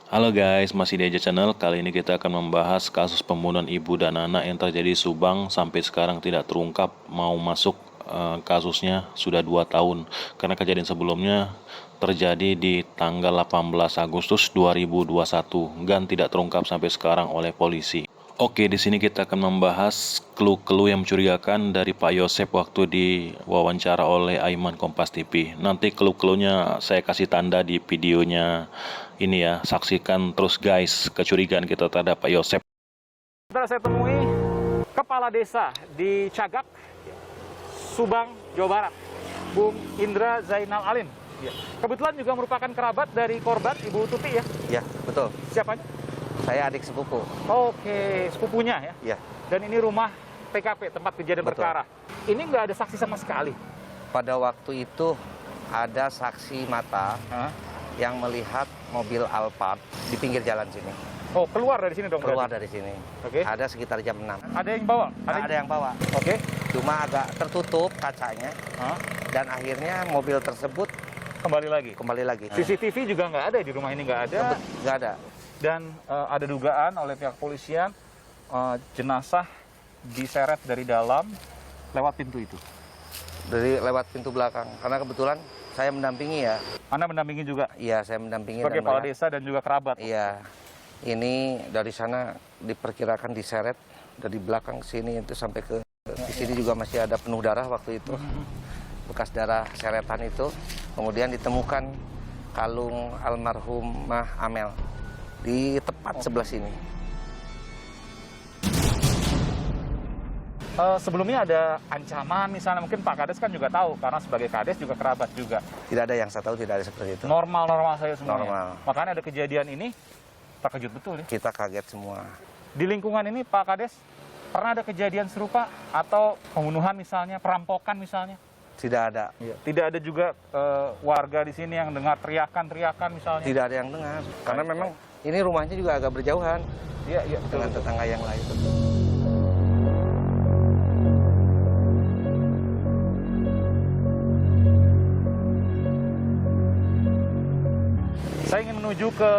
Halo guys, masih di Eja Channel. Kali ini kita akan membahas kasus pembunuhan ibu dan anak yang terjadi di Subang sampai sekarang tidak terungkap. Mau masuk kasusnya sudah 2 tahun karena kejadian sebelumnya terjadi di tanggal 18 Agustus 2021 dan tidak terungkap sampai sekarang oleh polisi. Oke, di sini kita akan membahas clue-clue yang mencurigakan dari Pak Yosep waktu diwawancara oleh Aiman Kompas TV. Nanti clue-cluenya saya kasih tanda di videonya ini ya. Saksikan terus guys kecurigaan kita terhadap Pak Yosep. Setelah saya temui kepala desa di Cagak, Subang, Jawa Barat, Bung Indra Zainal Alim. Kebetulan juga merupakan kerabat dari korban Ibu Tuti ya? Ya, betul. Siapanya? Saya adik sepupu. Oke, sepupunya ya? Ya. Dan ini rumah TKP, tempat kejadian Betul. perkara. Ini nggak ada saksi sama sekali? Pada waktu itu ada saksi mata yang melihat mobil Alphard di pinggir jalan sini. Oh, keluar dari sini dong? Keluar berarti? dari sini. Oke. Ada sekitar jam 6. Ada yang bawa? Ada yang bawa. Oke. Cuma agak tertutup kacanya. Dan akhirnya mobil tersebut Kembali lagi? kembali lagi. CCTV juga nggak ada di rumah ini, nggak ada. Nggak ada. Dan ada dugaan oleh pihak polisian jenazah diseret dari dalam lewat pintu itu. Dari lewat pintu belakang. Karena kebetulan saya mendampingi ya. Anda mendampingi juga Iya, saya mendampingi. sebagai dan kepala melihat. desa dan juga kerabat. Iya. Ini dari sana diperkirakan diseret dari belakang sini itu sampai ke di sini juga masih ada penuh darah waktu itu. Bekas darah seretan itu. Kemudian ditemukan kalung almarhumah Amel di tepat sebelah sini. Sebelumnya ada ancaman misalnya, mungkin Pak Kades kan juga tahu karena sebagai Kades juga kerabat juga. Tidak ada yang saya tahu, tidak ada seperti itu. Normal saja semuanya. Normal. Makanya ada kejadian ini terkejut betul ya. Kita kaget semua. Di lingkungan ini Pak Kades pernah ada kejadian serupa atau pembunuhan misalnya, perampokan misalnya? Tidak ada. Tidak ada juga warga di sini yang dengar teriakan-teriakan misalnya? Tidak ada yang dengar. Karena memang ini rumahnya juga agak berjauhan Iya, betul. dengan tetangga yang lain. Saya ingin menuju ke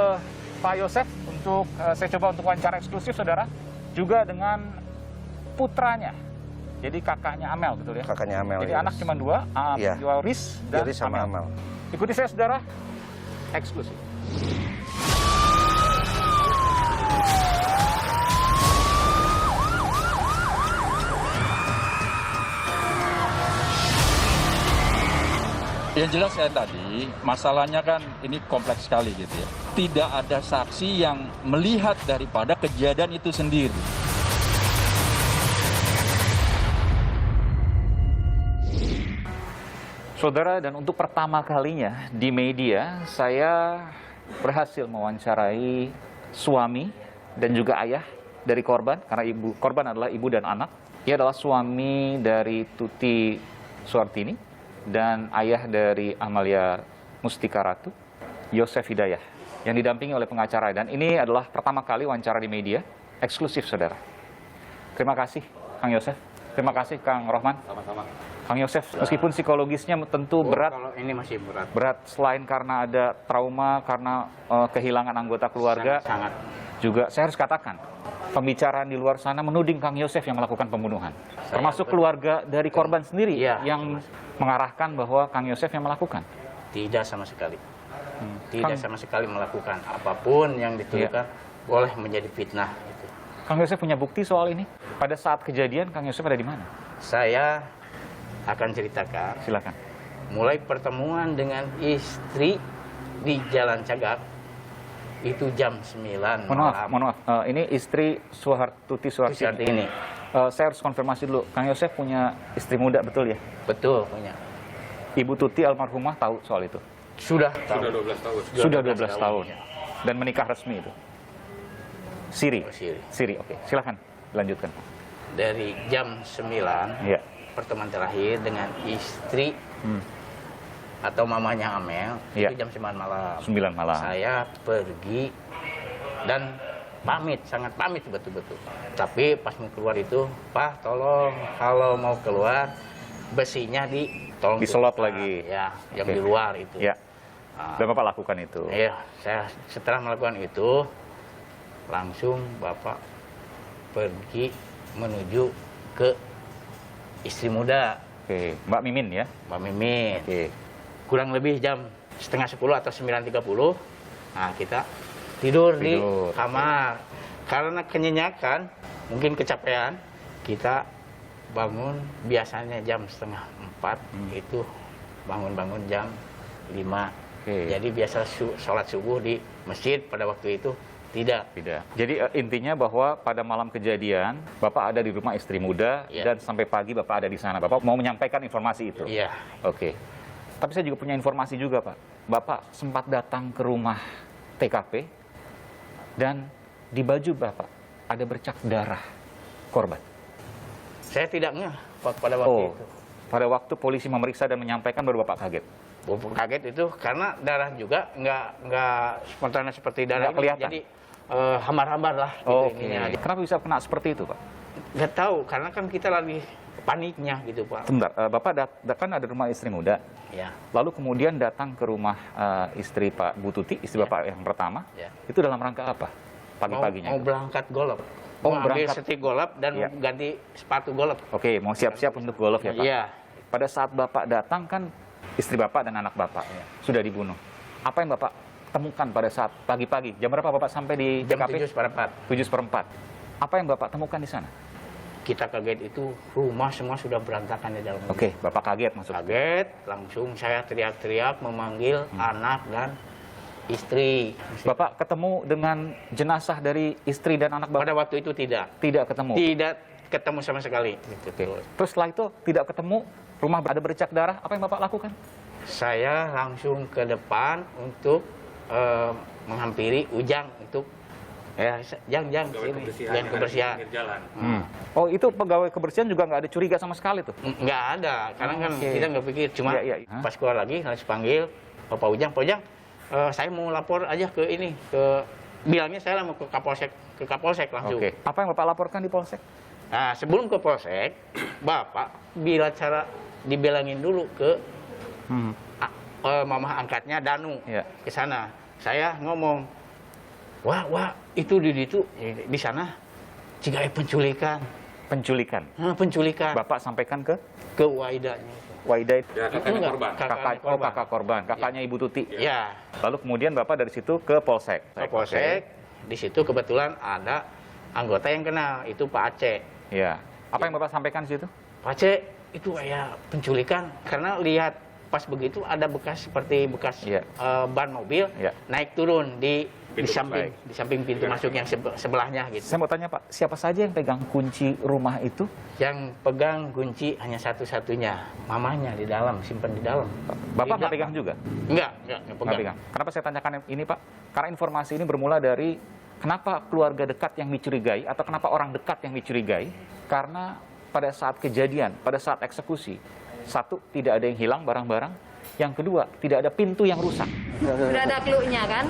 Pak Yosep untuk saya coba untuk wawancara eksklusif, saudara, juga dengan putranya. Jadi kakaknya Amel, betul ya? Kakaknya Amel. Jadi ya. anak cuma dua, Iya. Yoris dan Yoris sama Amel. Amel. Ikuti saya, saudara, eksklusif. Yang jelas saya tadi, masalahnya kan ini kompleks sekali gitu ya. Tidak ada saksi yang melihat daripada kejadian itu sendiri. Saudara, dan untuk pertama kalinya di media, saya berhasil mewawancarai suami dan juga ayah dari korban, karena korban adalah ibu dan anak. Ia adalah suami dari Tuti Suartini dan ayah dari Amalia Mustika Ratu, Yosef Hidayah, yang didampingi oleh pengacara. Dan ini adalah pertama kali wawancara di media, eksklusif, saudara. Terima kasih, Kang Yosef. Terima kasih, Kang Rohman. Sama-sama. Kang Yosef, meskipun psikologisnya tentu berat, Kalau ini masih berat. berat selain karena ada trauma, karena kehilangan anggota keluarga, Sangat. juga saya harus katakan, pembicaraan di luar sana menuding Kang Yosef yang melakukan pembunuhan. Termasuk keluarga dari korban sendiri Iya. yang mengarahkan bahwa Kang Yosef yang melakukan. Tidak sama sekali. Tidak Kang- sama sekali melakukan apapun yang dituduhkan boleh menjadi fitnah. Gitu. Kang Yosef punya bukti soal ini? Pada saat kejadian, Kang Yosef ada di mana? Saya akan ceritakan Silakan. mulai pertemuan dengan istri di Jalan Cagak itu jam 9 malam. Mohon maaf. Ini istri Tuti Suartini. Ini Saya harus konfirmasi dulu. Kang Yosef punya istri muda, betul ya? betul punya. Ibu Tuti almarhumah tahu soal itu? Sudah 12 tahun. Sudah 12 tahun. Dan menikah resmi itu? Siri? Siri, oke. Silakan, lanjutkan. Dari jam 9 Iya. pertemuan terakhir dengan istri atau mamanya Amel Iya. itu jam 9 malam. 9 malam. Saya pergi dan pamit, sangat pamit betul-betul. Tapi pas mau keluar itu, Pak tolong kalau mau keluar besinya tolong Diselot dibuka. lagi. Ya, yang Oke. di luar itu. Ya. Dan Bapak lakukan itu. Iya, saya setelah melakukan itu langsung Bapak pergi menuju ke istri muda, Oke, Mbak Mimin ya. Mbak Mimin. Oke. Kurang lebih jam setengah 10 atau 9.30. Nah, kita tidur di kamar. Karena kenyenyakan, mungkin kecapean, kita bangun biasanya jam setengah 4, itu bangun-bangun jam 5. Oke. Jadi biasa sholat subuh di masjid pada waktu itu tidak. Jadi intinya bahwa pada malam kejadian Bapak ada di rumah istri muda Iya. dan sampai pagi Bapak ada di sana. Bapak mau menyampaikan informasi itu. Iya. Oke. Tapi saya juga punya informasi juga, Pak. Bapak sempat datang ke rumah TKP dan di baju Bapak ada bercak darah korban. Saya tidak ngeh pada waktu itu. Pada waktu polisi memeriksa dan menyampaikan baru Bapak kaget. Bapak kaget itu karena darah juga nggak spontan seperti darah Nggak ini. kelihatan. Jadi hambar-hambar lah. Gitu Oke. ininya. Kenapa bisa kena seperti itu, Pak? Nggak tahu karena kan kita lagi paniknya gitu Pak. Sebentar, Bapak kan ada rumah istri muda. Ya. Lalu kemudian datang ke rumah istri Pak Bu Tuti, istri Bapak yang pertama. Ya. Itu dalam rangka apa? Pagi-paginya. Mau berangkat golf. Oh, Mau ambil berangkat. setik golf dan Iya. ganti sepatu golf. Oke, mau siap-siap untuk golf ya, Pak? Iya. Pada saat Bapak datang kan istri Bapak dan anak Bapak sudah dibunuh. Apa yang Bapak temukan pada saat pagi-pagi? Jam berapa Bapak sampai di Jam TKP? 7:04. 7:04. Apa yang Bapak temukan di sana? Kita kaget itu rumah semua sudah berantakan di dalam. Oke, Bapak kaget masuk. Kaget, langsung saya teriak-teriak memanggil anak dan istri. Bapak ketemu dengan jenazah dari istri dan anak Bapak? Pada waktu itu tidak. Tidak ketemu. Tidak ketemu sama sekali. Gitu. Oke. Terus setelah itu tidak ketemu, rumah ada bercak darah, apa yang Bapak lakukan? Saya langsung ke depan untuk menghampiri Ujang untuk Jang sini, Jang kebersihan. Oh, itu pegawai kebersihan juga nggak ada curiga sama sekali tuh? Nggak ada, karena kan Oke. kita nggak pikir. Cuma Iya. pas keluar lagi harus panggil Bapak Ujang. Pak Ujang, saya mau lapor aja ke ini, bilangnya saya mau ke Kapolsek langsung. Oke. Apa yang Bapak laporkan di Polsek? Nah, sebelum ke Polsek, Bapak bila cara dibilangin dulu ke mamah angkatnya Danu Iya. ke sana. Saya ngomong, wah, itu di sana jika penculikan. Penculikan. Penculikan Bapak sampaikan ke Waidanya. Waida, Kakaknya korban. kakak korban, kakaknya Ibu Tuti. Ya, Lalu kemudian Bapak dari situ ke Polsek. ke Polsek. Di situ kebetulan ada anggota yang kenal, itu Pak Aceh. Iya. Apa yang Bapak sampaikan di situ? Pak Aceh, itu kayak penculikan. Karena lihat pas begitu ada bekas seperti bekas Iya. ban mobil Iya. naik turun di samping pintu masuk yang sebelahnya gitu. Saya mau tanya Pak, siapa saja yang pegang kunci rumah itu? Yang pegang kunci hanya satu-satunya, mamanya di dalam, simpan di dalam. Bapak Di nggak pegang juga? Enggak Nggak pegang. pegang. Kenapa saya tanyakan ini Pak? Karena informasi ini bermula dari kenapa keluarga dekat yang dicurigai atau kenapa orang dekat yang dicurigai? Karena pada saat kejadian, pada saat eksekusi, satu, tidak ada yang hilang barang-barang. Yang kedua, tidak ada pintu yang rusak. Sudah ada clue-nya kan,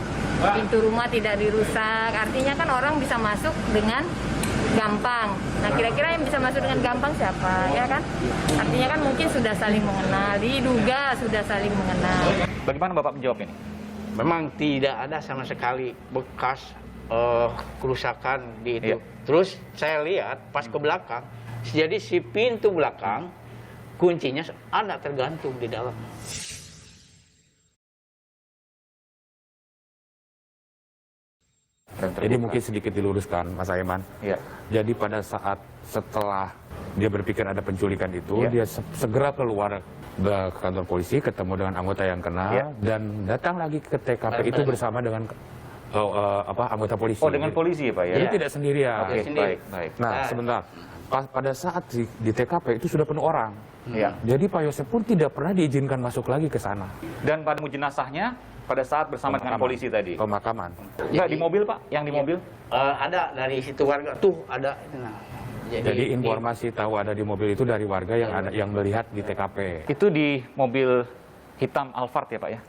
pintu rumah tidak dirusak, artinya kan orang bisa masuk dengan gampang. Nah kira-kira yang bisa masuk dengan gampang siapa, ya kan? Artinya kan mungkin sudah saling mengenal, diduga sudah saling mengenal. Bagaimana Bapak menjawab ini? Memang tidak ada sama sekali bekas kerusakan di itu. Iya. Terus saya lihat pas ke belakang, jadi si pintu belakang kuncinya ada tergantung di dalam. Jadi mungkin sedikit diluruskan, Mas Aiman. Iya. Jadi pada saat setelah dia berpikir ada penculikan itu, Iya. dia segera keluar ke kantor polisi, ketemu dengan anggota yang kenal, Iya. dan datang lagi ke TKP itu bersama dengan anggota polisi. Oh, dengan polisi ya Pak ya? Jadi tidak sendirian. Oke, Sendiri. baik. Nah, sebentar. Pada saat di TKP itu sudah penuh orang. Iya. Jadi Pak Yosep pun tidak pernah diizinkan masuk lagi ke sana. Dan pada jenazahnya pada saat bersama dengan polisi tadi? Pemakaman. Enggak, di mobil Pak? Yang di mobil? Ada dari situ warga tuh ada. Nah, Jadi informasi tahu ada di mobil itu dari warga yang melihat di TKP. Itu di mobil hitam Alphard ya Pak ya?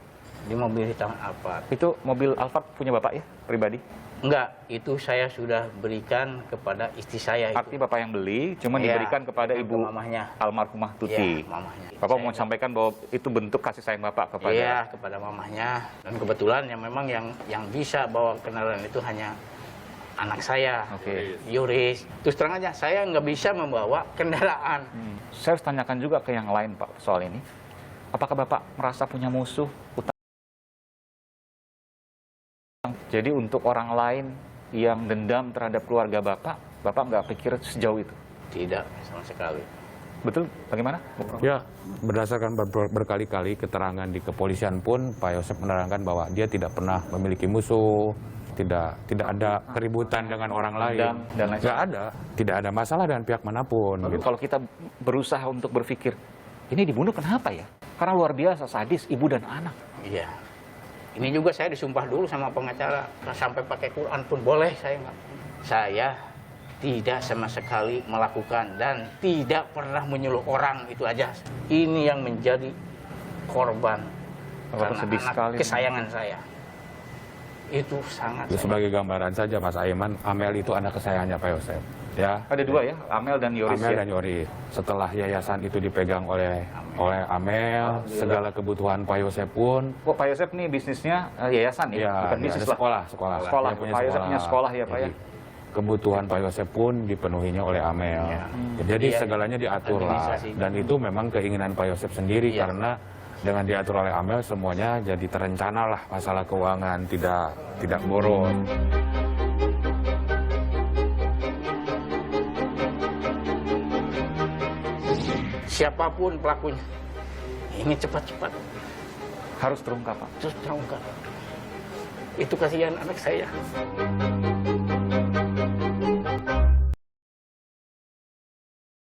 Di mobil hitam Alphard. Itu mobil Alphard punya Bapak ya, pribadi? Enggak, itu saya sudah berikan kepada istri saya. Arti Bapak yang beli, cuma Iya, diberikan kepada ibu mamahnya. almarhumah Tuti. Iya, mamahnya. Bapak Saya mau sampaikan bahwa itu bentuk kasih sayang Bapak kepada... Iya, kepada mamahnya. Dan kebetulan yang memang yang bisa bawa kendaraan itu hanya anak saya, Oke. Yuris. Terus terang aja, saya nggak bisa membawa kendaraan. Saya harus tanyakan juga ke yang lain Pak soal ini. Apakah Bapak merasa punya musuh? Jadi untuk orang lain yang dendam terhadap keluarga Bapak, Bapak nggak pikir sejauh itu? Tidak, sama sekali. Betul? Bagaimana? Ya, berdasarkan berkali-kali keterangan di kepolisian pun, Pak Yosep menerangkan bahwa dia tidak pernah memiliki musuh, tidak ada keributan dengan orang lain. Dan lain Nggak ada, tidak ada masalah dengan pihak manapun. Gitu. Kalau kita berusaha untuk berpikir, ini dibunuh kenapa ya? Karena luar biasa sadis ibu dan anak. Iya. Ini juga saya disumpah dulu sama pengacara, sampai pakai Quran pun boleh saya nggak. Saya tidak sama sekali melakukan dan tidak pernah menyuruh orang, itu aja. Ini yang menjadi korban karena sedih anak sekali. kesayangan saya. Itu sangat. Itu sebagai gambaran saja Mas Aiman, Amel itu anak kesayangannya Pak Yosep. Ya. Ada dua ya, Amel dan Yoris. Amel ya? dan Yoris. Setelah yayasan itu dipegang oleh Amel, segala kebutuhan Pak Yosep pun. Kok Pak Yosep nih bisnisnya yayasan ya? Ya, Bukan dia bisnis ada lah. sekolah. Sekolah. Dia punya Pak Yosep punya sekolah ya Pak ya? Jadi, kebutuhan Pak Yosep pun dipenuhinya oleh Amel. Ya. Jadi Iya, segalanya diatur lah. administrasi. Dan itu memang keinginan Pak Yosep sendiri Iya. karena dengan diatur oleh Amel semuanya jadi terencana lah, masalah keuangan tidak boros. Siapapun pelakunya, ini cepat-cepat Harus terungkap Pak. terus terungkap. Itu kasihan anak saya.